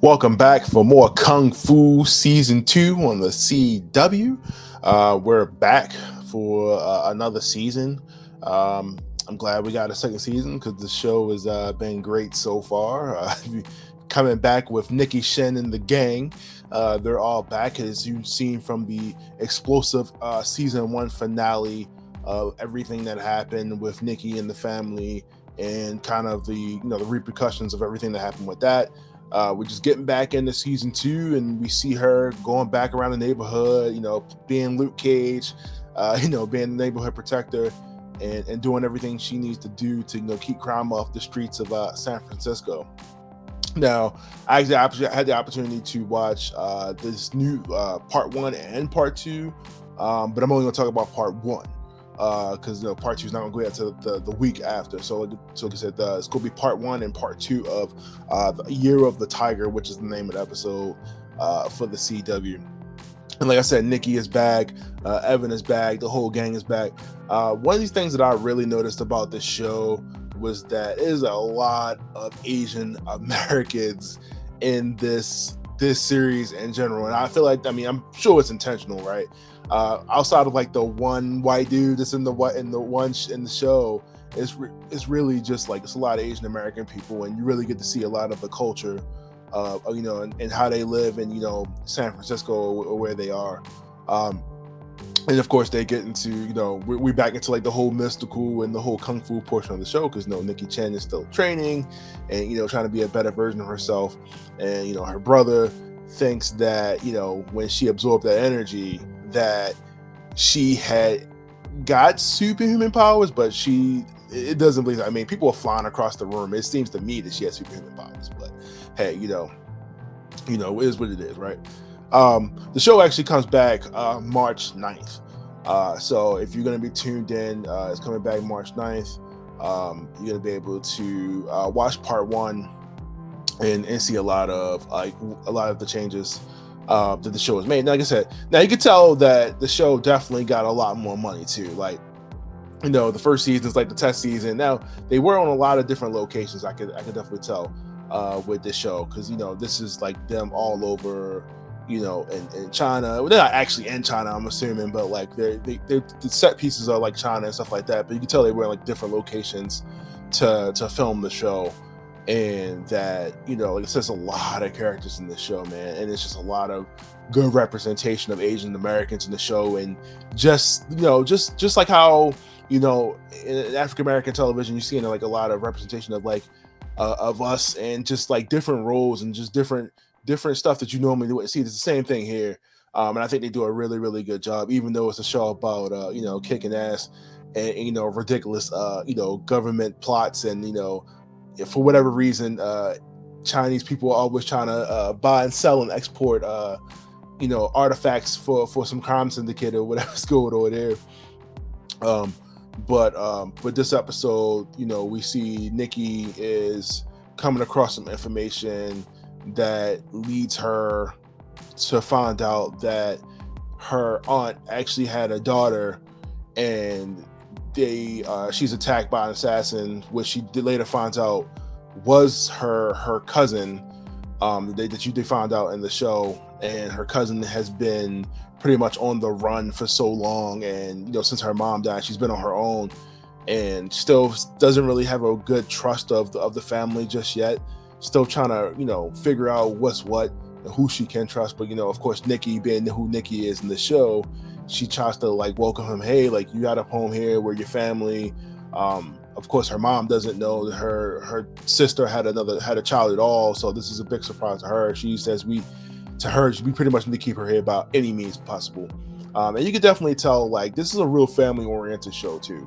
Welcome back for more Kung Fu Season 2 on the CW. We're back for another season. I'm glad we got a second season because the show has been great so far. Coming back with Nicky, Shen, and the gang. They're all back, as you've seen from the explosive Season 1 finale of everything that happened with Nicky and the family and kind of the repercussions of everything that happened with that. We're just getting back into season 2, and we see her going back around the neighborhood, being Luke Cage, being the neighborhood protector and doing everything she needs to do to, keep crime off the streets of San Francisco. Now, I had the opportunity to watch this new part 1 and part 2, but I'm only going to talk about part 1. Because part 2 is not going to go out to the week after. So like I said, it's going to be part 1 and part 2 of the Year of the Tiger, which is the name of the episode for the CW. And like I said, Nicky is back, Evan is back, the whole gang is back. One of these things that I really noticed about this show was that there's a lot of Asian Americans in this series in general, and I feel like, I'm sure it's intentional, right? Outside of like the one white dude that's in the show, it's really just like it's a lot of Asian American people, and you really get to see a lot of the culture, and how they live in San Francisco or where they are. And of course, they get into we're back into like the whole mystical and the whole kung fu portion of the show because Nicky Chan is still training and trying to be a better version of herself, and her brother thinks that when she absorbed that energy that she had got superhuman powers, but it doesn't believe that. People are flying across the room. It seems to me that she has superhuman powers, but hey, it is what it is, right? The show actually comes back March 9th. So if you're going to be tuned in, it's coming back March 9th. You're going to be able to watch part 1 and see a lot of the changes that the show has made. Now, like I said, now you can tell that the show definitely got a lot more money too. Like, the first season is like the test season. Now they were on a lot of different locations. I could definitely tell with this show because this is like them all over. In China. Well, they're not actually in China, I'm assuming, but like the set pieces are like China and stuff like that. But you can tell they were in like different locations to film the show, and that like it says a lot of characters in this show, man, and it's just a lot of good representation of Asian Americans in the show, and just like how in African American television you see like a lot of representation of like of us and just like different roles and just different stuff that you normally wouldn't see. It's the same thing here, and I think they do a really, really good job, even though it's a show about kicking ass and ridiculous government plots, and for whatever reason Chinese people are always trying to buy and sell and export artifacts for some crime syndicate or whatever's going on there. But this episode, we see Nicky is coming across some information that leads her to find out that her aunt actually had a daughter, and she's attacked by an assassin, which she later finds out was her cousin. They found out in the show, and her cousin has been pretty much on the run for so long, and since her mom died, she's been on her own, and still doesn't really have a good trust of the family just yet. Still trying to figure out what's what and who she can trust. But of course, Nicky, being who Nicky is in the show, she tries to like welcome him. Hey, like, you got a home here, we're your family. Of course, her mom doesn't know that her sister had a child at all, so this is a big surprise to her. She says we pretty much need to keep her here by any means possible. And you can definitely tell like this is a real family oriented show too.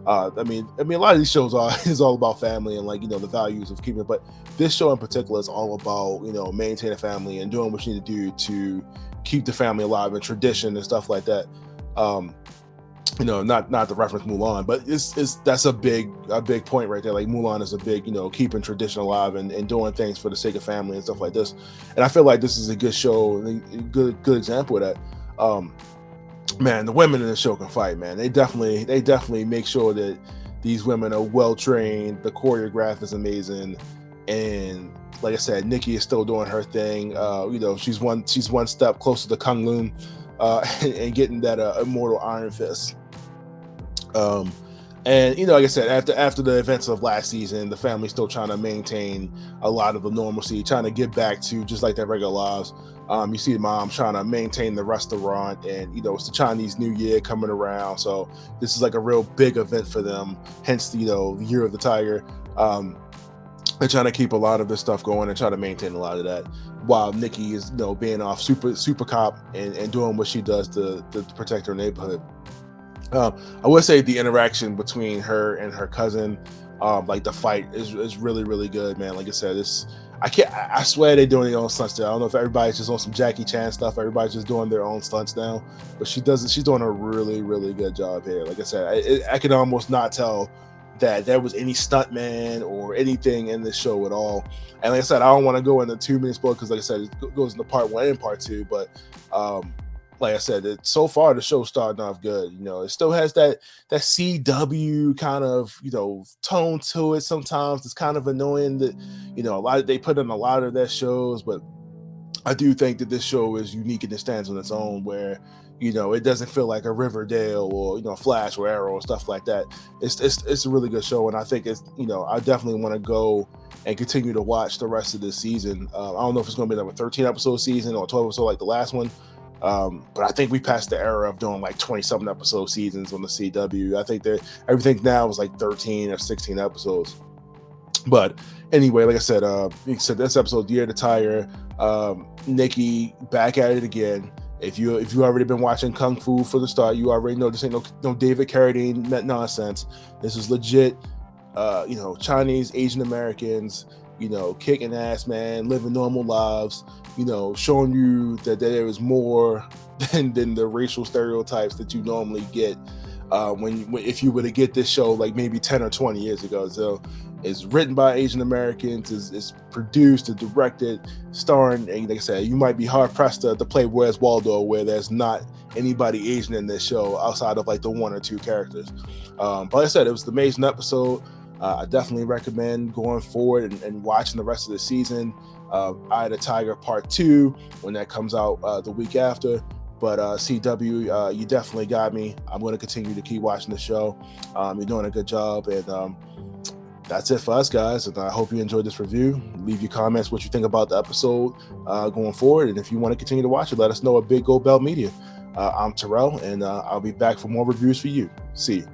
A lot of these shows is all about family and like the values of keeping it, but this show in particular is all about maintaining a family and doing what you need to do to keep the family alive and tradition and stuff like that. Not to reference Mulan, but that's a big point right there. Like Mulan is a big keeping tradition alive and doing things for the sake of family and stuff like this. And I feel like this is a good show, a good example of that. Man, the women in the show can fight, man. They definitely make sure that these women are well trained. The choreograph is amazing, and like I said, Nicky is still doing her thing. She's one step closer to Kung Lun, and getting that immortal Iron Fist. And like I said, after the events of last season, the family's still trying to maintain a lot of the normalcy, trying to get back to just like their regular lives. You see the mom trying to maintain the restaurant, and it's the Chinese New Year coming around, so this is like a real big event for them. Hence, the Year of the Tiger. They're trying to keep a lot of this stuff going and try to maintain a lot of that, while Nicky is being off super cop and doing what she does to protect her neighborhood. I would say the interaction between her and her cousin, like the fight is really, really good, man. Like I said, I swear they're doing their own stunts there. I don't know if everybody's just on some Jackie Chan stuff. Everybody's just doing their own stunts now, but she's doing a really, really good job here. Like I said, I could almost not tell that there was any stuntman or anything in this show at all. And like I said, I don't want to go into too many spoilers because, like I said, it goes into part 1 and part 2. But like I said, so far the show's starting off good. It still has that CW kind of tone to it. Sometimes it's kind of annoying that they put in a lot of their shows, but I do think that this show is unique and it stands on its own, where it doesn't feel like a Riverdale or Flash or Arrow or stuff like that. It's a really good show, and I think it's I definitely want to go and continue to watch the rest of this season. I don't know if it's going to be like a 13 episode season or 12 episode like the last one. But I think we passed the era of doing like 20-something episode seasons on the CW. I think that everything now is like 13 or 16 episodes. But anyway, like I said, this episode, Year of the Tiger, Nicky back at it again. If you already been watching Kung Fu for the start, you already know this ain't no David Carradine nonsense. This is legit, Chinese, Asian Americans, kicking ass, man, living normal lives, showing you that there is more than the racial stereotypes that you normally get if you were to get this show like maybe 10 or 20 years ago. So it's written by Asian Americans, it's produced and directed, starring, and like I said, you might be hard pressed to play Where's Waldo, where there's not anybody Asian in this show outside of like the 1 or 2 characters. But like I said, it was an amazing episode. I definitely recommend going forward and watching the rest of the season. Eye of the Tiger Part 2 when that comes out the week after. But CW, you definitely got me. I'm going to continue to keep watching the show. You're doing a good job, and that's it for us, guys. And I hope you enjoyed this review. Leave your comments what you think about the episode going forward, and if you want to continue to watch it, let us know at Big Gold Belt Media. I'm Terrell, and I'll be back for more reviews for you. See you.